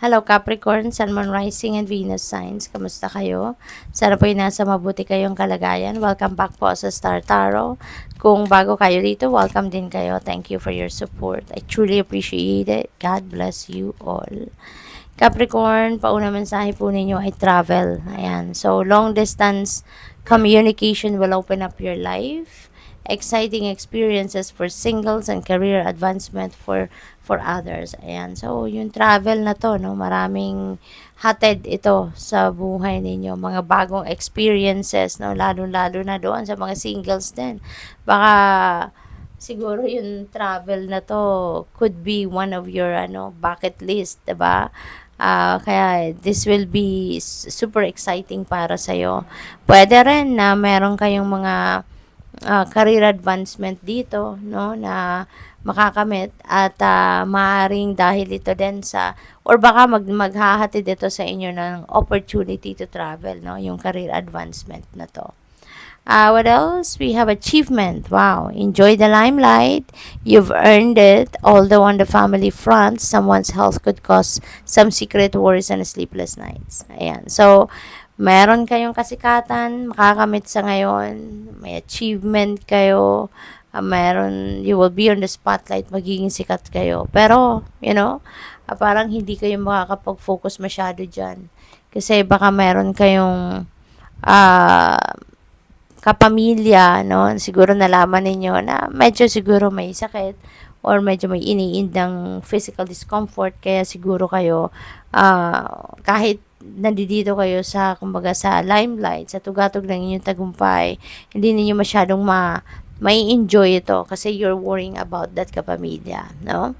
Hello Capricorn, Sun, Moon, Rising, and Venus signs. Kamusta kayo? Sana po nasa mabuti kayong kalagayan. Welcome back po sa Star Tarot. Kung bago kayo dito, welcome din kayo. Thank you for your support. I truly appreciate it. God bless you all. Capricorn, pauna mensahe po ninyo ay travel. Ayan. So, long distance communication will open up your life. Exciting experiences for singles and career advancement for others. Ayan. So, yung travel na to, no, maraming hatid ito sa buhay ninyo. Mga bagong experiences, no, lalo-lalo na doon sa mga singles din. Baka siguro yung travel na to could be one of your bucket list, 'di ba? Kaya this will be super exciting para sa'yo. Pwede rin na meron kayong mga career advancement dito, no, na makakamit at maaring dahil ito din sa or baka maghahatid ito sa inyo ng opportunity to travel, no, yung career advancement na to. What else? We have achievement. Wow. Enjoy the limelight. You've earned it. Although on the family front, someone's health could cause some secret worries and sleepless nights. Ayan. So, meron kayong kasikatan, makakamit sa ngayon. May achievement kayo. You will be on the spotlight, magiging sikat kayo. Pero, parang hindi kayo makakapag-focus masyado dyan. Kasi baka meron kayong kapamilya, no, siguro nalaman ninyo na medyo siguro may sakit or medyo may iniindang physical discomfort, kaya siguro kayo, kahit nandito kayo sa, kumbaga, sa limelight, sa tugatog ng inyong tagumpay, hindi niyo masyadong may enjoy ito kasi you're worrying about that kapamilya, no?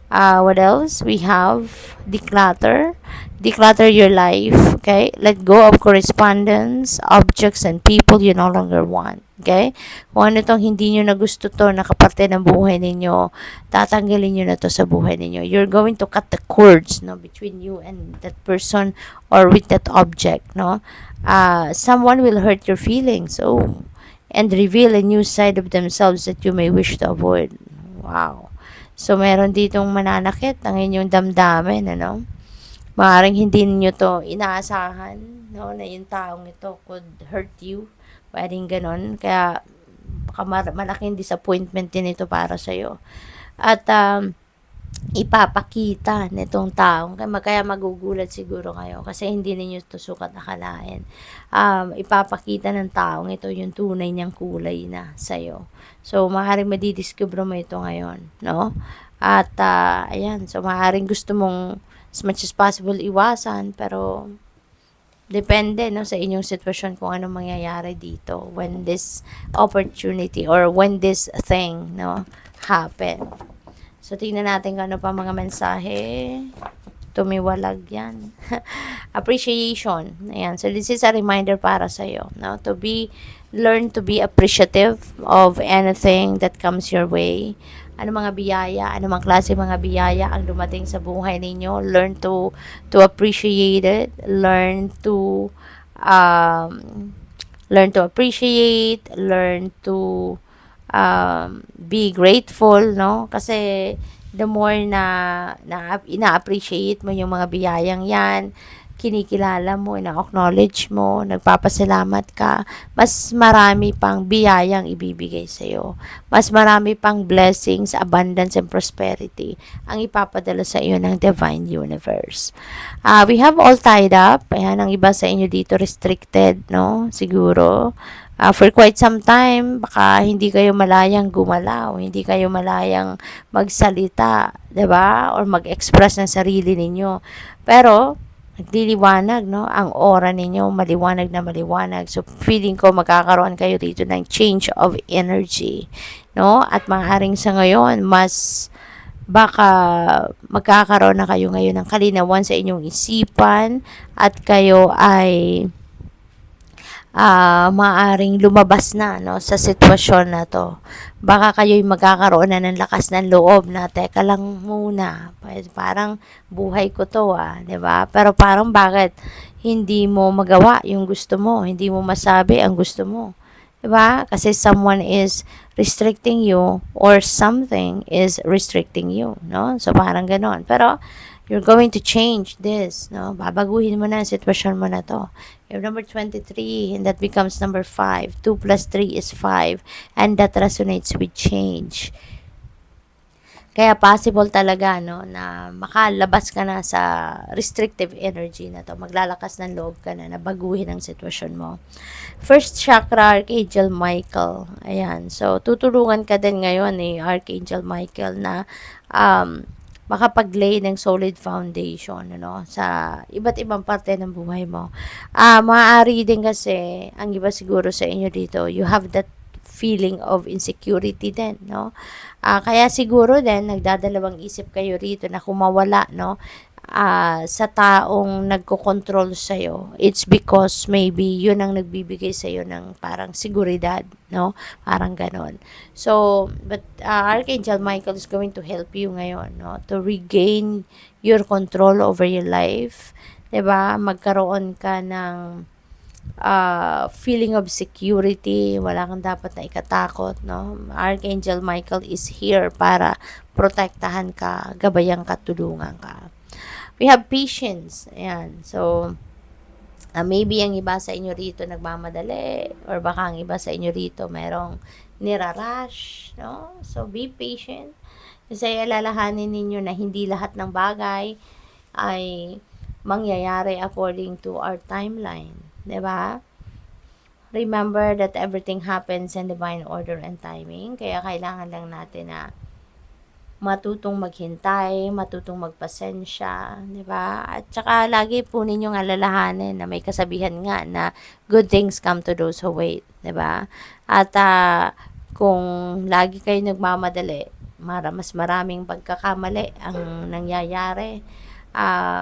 What else? We have declutter. Declutter your life, okay? Let go of correspondence, objects, and people you no longer want, okay? Kung ano itong hindi nyo na gusto to, nakaparte ng buhay ninyo, tatanggalin nyo na to sa buhay ninyo. You're going to cut the cords, no, between you and that person or with that object, no? Someone will hurt your feelings, and reveal a new side of themselves that you may wish to avoid. Wow. So, meron ditong mananakit ang inyong damdamin, Maaaring hindi niyo to inaasahan, no, na yung taong ito could hurt you. Pwedeng ganon. Kaya, baka malaking disappointment din ito para sa'yo. At, ipapakita nitong taong, kaya magugulat siguro kayo kasi hindi ninyo ito sukat akalain. Ipapakita ng taong ito yung tunay niyang kulay na sa'yo. So, maaaring madidiscover mo ito ngayon, no? At, ayan, so maaaring gusto mong as much as possible iwasan, pero depende, no, sa inyong sitwasyon kung anong mangyayari dito when this opportunity or when this thing, no, happen. So, tingnan natin kung ano pa mga mensahe. Tumiwalag yan. Appreciation. Ayan. So, this is a reminder para sa'yo, no? Learn to be appreciative of anything that comes your way. Ano mga biyaya, ano mga klase mga biyaya ang dumating sa buhay ninyo. Learn to appreciate it. Learn to appreciate, learn to be grateful, no? Kasi the more na ina-appreciate mo yung mga biyayang yan, kinikilala mo, ina-acknowledge mo, nagpapasalamat ka, mas marami pang biyayang ibibigay sa'yo. Mas marami pang blessings, abundance, and prosperity ang ipapadala sa iyo ng Divine Universe. We have all tied up. Ayan, ang iba sa inyo dito restricted, no? Siguro. For quite some time, baka hindi kayo malayang gumalaw, hindi kayo malayang magsalita, 'di ba? Or mag-express ng sarili ninyo. Pero nagliliwanag, no, ang aura ninyo, maliwanag na maliwanag. So, feeling ko magkakaroon kayo dito ng change of energy, no? At maaaring sa ngayon, mas baka magkakaroon na kayo ngayon ng kalinawan sa inyong isipan at kayo ay maaring lumabas na, no, sa sitwasyon na to. Baka kayo'y magkakaroon na ng lakas ng loob na teka lang muna, parang buhay ko to, 'di ba? Pero parang bakit hindi mo magawa yung gusto mo, hindi mo masabi ang gusto mo, 'di ba? Kasi someone is restricting you or something is restricting you, no? So parang ganon. Pero You're going to change this, no? Babaguhin mo na ang sitwasyon mo na to. You're number 23, and that becomes number 5. 2 plus 3 is 5, and that resonates with change. Kaya possible talaga, no, na makalabas ka na sa restrictive energy na to. Maglalakas ng loob ka na baguhin ang sitwasyon mo. First chakra, Archangel Michael. Ayan. So, tutulungan ka din ngayon ni Archangel Michael na makapag-lay ng solid foundation, ano, sa iba't ibang parte ng buhay mo. Maaari din kasi, ang iba siguro sa inyo dito, you have that feeling of insecurity din, no? Kaya siguro din, nagdadalawang isip kayo rito na kung mawala, no? Sa taong nagko-control sa'yo, it's because maybe yun ang nagbibigay sa'yo ng parang seguridad, no? Parang ganon. So, but Archangel Michael is going to help you ngayon, no? To regain your control over your life, 'di ba? Magkaroon ka ng feeling of security, wala kang dapat na ikatakot, no? Archangel Michael is here para protektahan ka, gabayan ka, tulungan ka. We have patience. Ayan. So, maybe ang iba sa inyo rito nagmamadali, or baka ang iba sa inyo rito merong nirarush, no? So, be patient. Kasi alalahanin ninyo na hindi lahat ng bagay ay mangyayari according to our timeline. 'Di ba? Remember that everything happens in divine order and timing. Kaya kailangan lang natin na matutong maghintay, matutong magpasensya, 'di ba? At saka lagi po ninyong alalahanin na may kasabihan nga na good things come to those who wait, 'di ba? At kung lagi kayo nagmamadali, mas maraming pagkakamali ang nangyayari.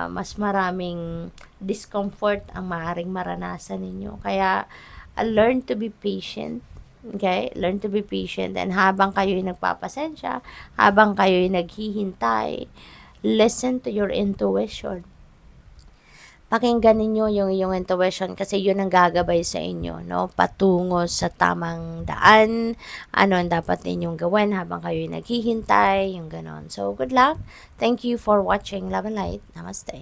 Mas maraming discomfort ang maaaring maranasan ninyo. Kaya, learn to be patient. Okay? Learn to be patient. And habang kayo'y nagpapasensya, habang kayo'y naghihintay, listen to your intuition. Pakinggan ninyo yung iyong intuition kasi yun ang gagabay sa inyo, no? Patungo sa tamang daan, ano ang dapat ninyong gawin habang kayo'y naghihintay, yung ganon. So, good luck. Thank you for watching Love and Light. Namaste.